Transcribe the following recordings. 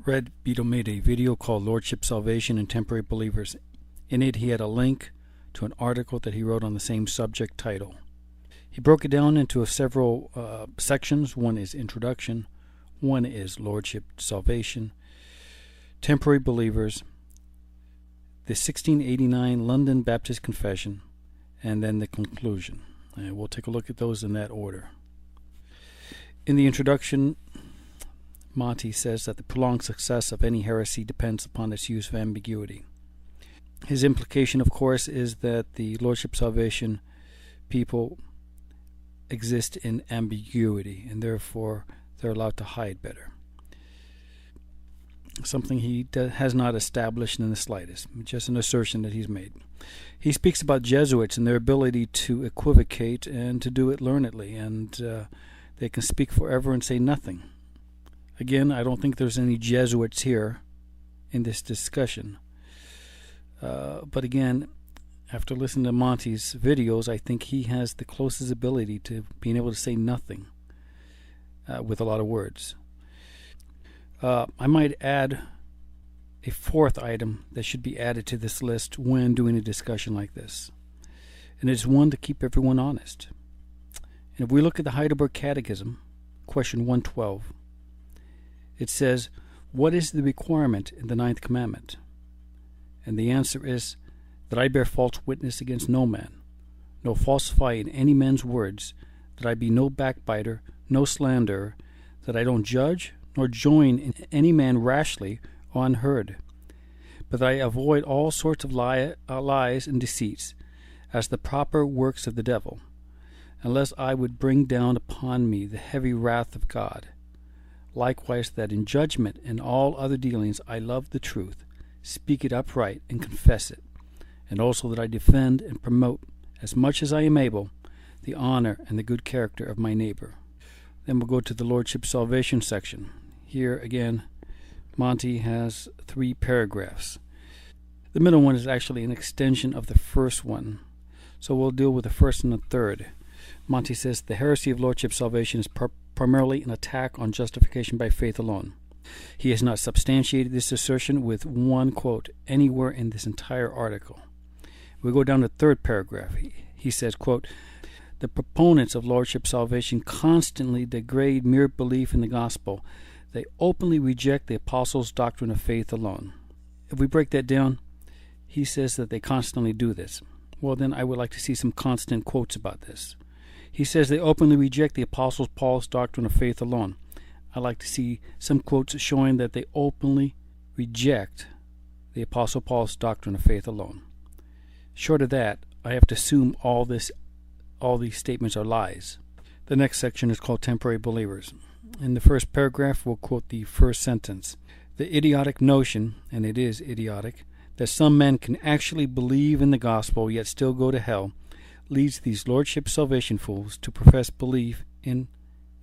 Redbeetle made a video called Lordship Salvation and Temporary Believers. In it, he had a link to an article that he wrote on the same subject title. He broke it down into several sections. One is Introduction, one is Lordship Salvation, Temporary Believers, the 1689 London Baptist Confession, and then the conclusion. And we'll take a look at those in that order. In the introduction, Monty says that the prolonged success of any heresy depends upon its use of ambiguity. His implication, of course, is that the Lordship Salvation people exist in ambiguity, and therefore they're allowed to hide better. Something he has not established in the slightest, just an assertion that he's made. He speaks about Jesuits and their ability to equivocate and to do it learnedly, and they can speak forever and say nothing. Again, I don't think there's any Jesuits here in this discussion. But again, after listening to Monty's videos, I think he has the closest ability to being able to say nothing with a lot of words. I might add a fourth item that should be added to this list when doing a discussion like this. And it's one to keep everyone honest. And if we look at the Heidelberg Catechism, question 112, it says, "What is the requirement in the 9th commandment?" And the answer is, "That I bear false witness against no man, nor falsify in any man's words, that I be no backbiter, no slanderer, that I don't judge, nor join in any man rashly or unheard, but that I avoid all sorts of lies and deceits, as the proper works of the devil, unless I would bring down upon me the heavy wrath of God. Likewise, that in judgment and all other dealings I love the truth, speak it upright, and confess it, and also that I defend and promote, as much as I am able, the honor and the good character of my neighbor." Then we'll go to the Lordship Salvation section. Here again, Monty has 3 paragraphs. The middle one is actually an extension of the first one, so we'll deal with the first and the third. Monty says, "The heresy of Lordship Salvation is primarily an attack on justification by faith alone. He has not substantiated this assertion with one quote anywhere in this entire article." We go down to the third paragraph. He says, quote, "The proponents of Lordship Salvation constantly degrade mere belief in the gospel. They openly reject the apostles' doctrine of faith alone." If we break that down, he says that they constantly do this. Well, then I would like to see some constant quotes about this. He says they openly reject the apostles' Paul's doctrine of faith alone. I'd like to see some quotes showing that they openly reject the Apostle Paul's doctrine of faith alone. Short of that, I have to assume all these statements are lies. The next section is called Temporary Believers. In the first paragraph, we'll quote the first sentence. "The idiotic notion," and it is idiotic, "that some men can actually believe in the gospel yet still go to hell leads these Lordship Salvation fools to profess belief in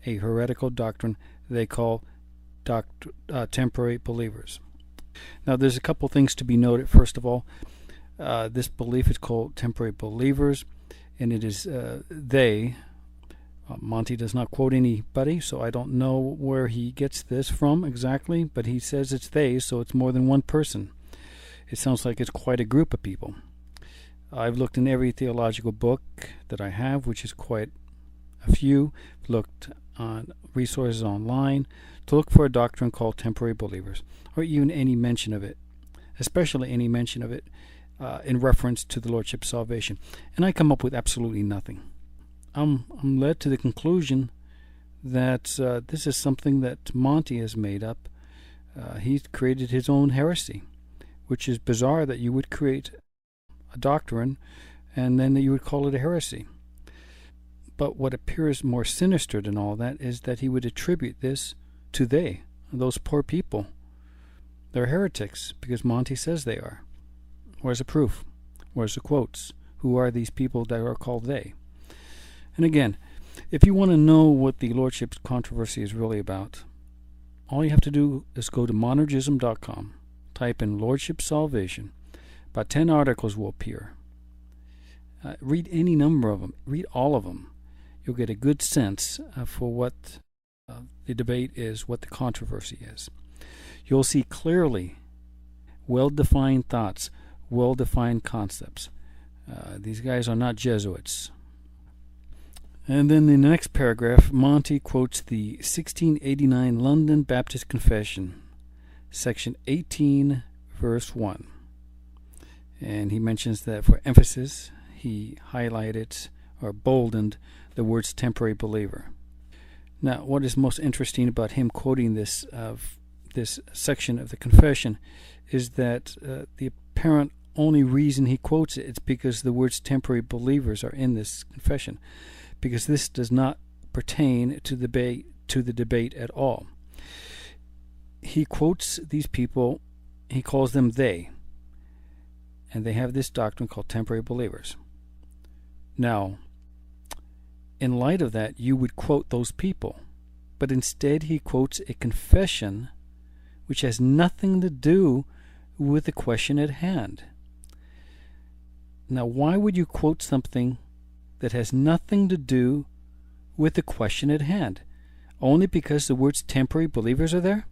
a heretical doctrine they call temporary believers." Now, there's a couple things to be noted. First of all, this belief is called temporary believers, and it is they. Monty does not quote anybody, so I don't know where he gets this from exactly, but he says it's they, so it's more than one person. It sounds like it's quite a group of people. I've looked in every theological book that I have, which is quite a few, looked on resources online to look for a doctrine called temporary believers, or even any mention of it, especially any mention of it in reference to the Lordship Salvation. And I come up with absolutely nothing. I'm led to the conclusion that this is something that Monty has made up. He's created his own heresy, which is bizarre that you would create a doctrine and then you would call it a heresy. But what appears more sinister than all that is that he would attribute this to those poor people. They're heretics because Monty says they are. Where's the proof? Where's the quotes? Who are these people that are called they? And again, if you want to know what the Lordship controversy is really about, all you have to do is go to monergism.com, type in Lordship Salvation. About 10 articles will appear. Read any number of them. Read all of them. You'll get a good sense for what the debate is, what the controversy is. you'll see clearly well-defined thoughts, well-defined concepts. These guys are not Jesuits. And then in the next paragraph, Monty quotes the 1689 London Baptist Confession, section 18, verse 1. And he mentions that for emphasis, he highlighted or boldened the words temporary believer. Now, what is most interesting about him quoting this section of the confession is that the apparent only reason he quotes it is because the words temporary believers are in this confession, because this does not pertain to the debate at all. He quotes these people, he calls them they, and they have this doctrine called temporary believers. Now, in light of that, you would quote those people, but instead he quotes a confession which has nothing to do with the question at hand. Now, why would you quote something that has nothing to do with the question at hand? Only because the words temporary believers are there?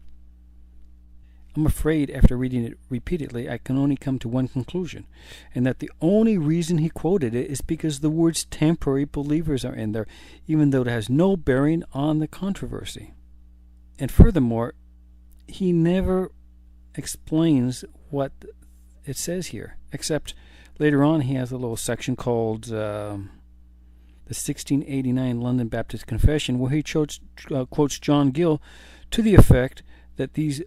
I'm afraid after reading it repeatedly, I can only come to one conclusion, and that the only reason he quoted it is because the words temporary believers are in there, even though it has no bearing on the controversy. And furthermore, he never explains what it says here, except later on he has a little section called the 1689 London Baptist Confession, where he quotes John Gill to the effect that these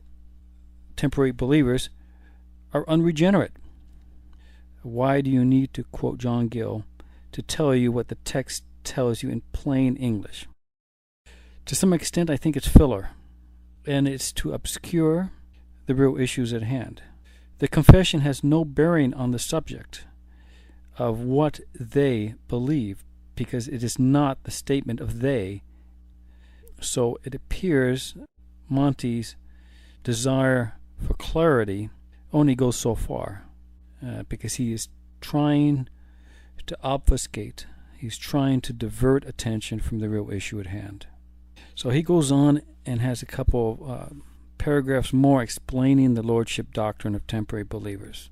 temporary believers are unregenerate. Why do you need to quote John Gill to tell you what the text tells you in plain English? To some extent, I think it's filler, and it's to obscure the real issues at hand. The confession has no bearing on the subject of what they believe, because it is not the statement of they. So it appears Monty's desire for clarity only goes so far, because he is trying to obfuscate, he's trying to divert attention from the real issue at hand. So he goes on and has a couple paragraphs more explaining the Lordship doctrine of temporary believers.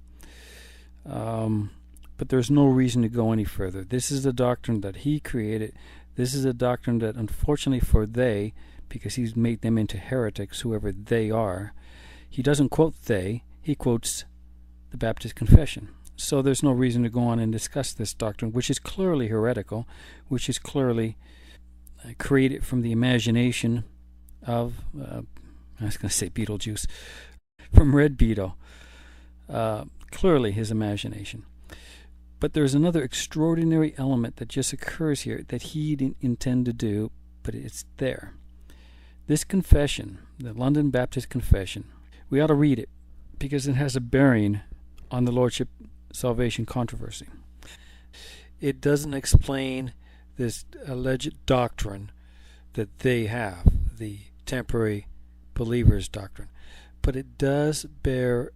But there's no reason to go any further. This is the doctrine that he created. This is a doctrine that, unfortunately for they, because he's made them into heretics, whoever they are, he doesn't quote they, he quotes the Baptist Confession. So there's no reason to go on and discuss this doctrine, which is clearly heretical, which is clearly created from the imagination of, I was going to say Beetlejuice, from Red Beetle. Clearly his imagination. But there's another extraordinary element that just occurs here that he didn't intend to do, but it's there. This confession, the London Baptist Confession, we ought to read it because it has a bearing on the Lordship Salvation controversy. It doesn't explain this alleged doctrine that they have, the temporary believers doctrine, but it does bear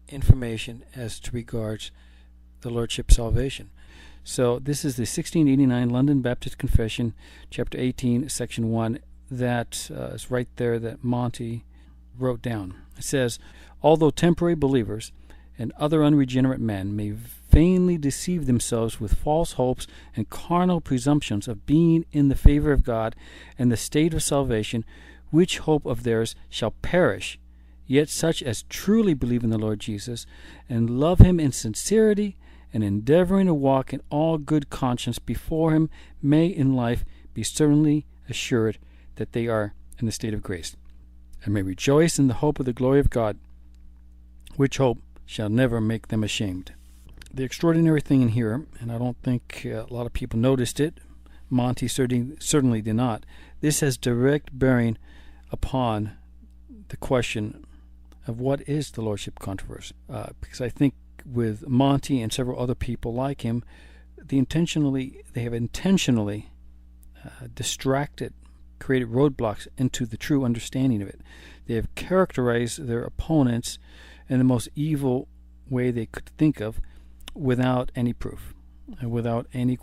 information as to regards the Lordship Salvation. So this is the 1689 London Baptist Confession, chapter 18, section 1, that is right there that Monty wrote down. It says, although temporary believers and other unregenerate men may vainly deceive themselves with false hopes and carnal presumptions of being in the favor of God and the state of salvation, which hope of theirs shall perish, yet such as truly believe in the Lord Jesus and love him in sincerity and endeavoring to walk in all good conscience before him may in life be certainly assured that they are in the state of grace, and may rejoice in the hope of the glory of God, which hope shall never make them ashamed. The extraordinary thing in here, and I don't think a lot of people noticed it, Monty certainly did not, this has direct bearing upon the question of what is the Lordship controversy. Because I think with Monty and several other people like him, they have intentionally distracted, created roadblocks into the true understanding of it. They have characterized their opponents in the most evil way they could think of without any proof, and without any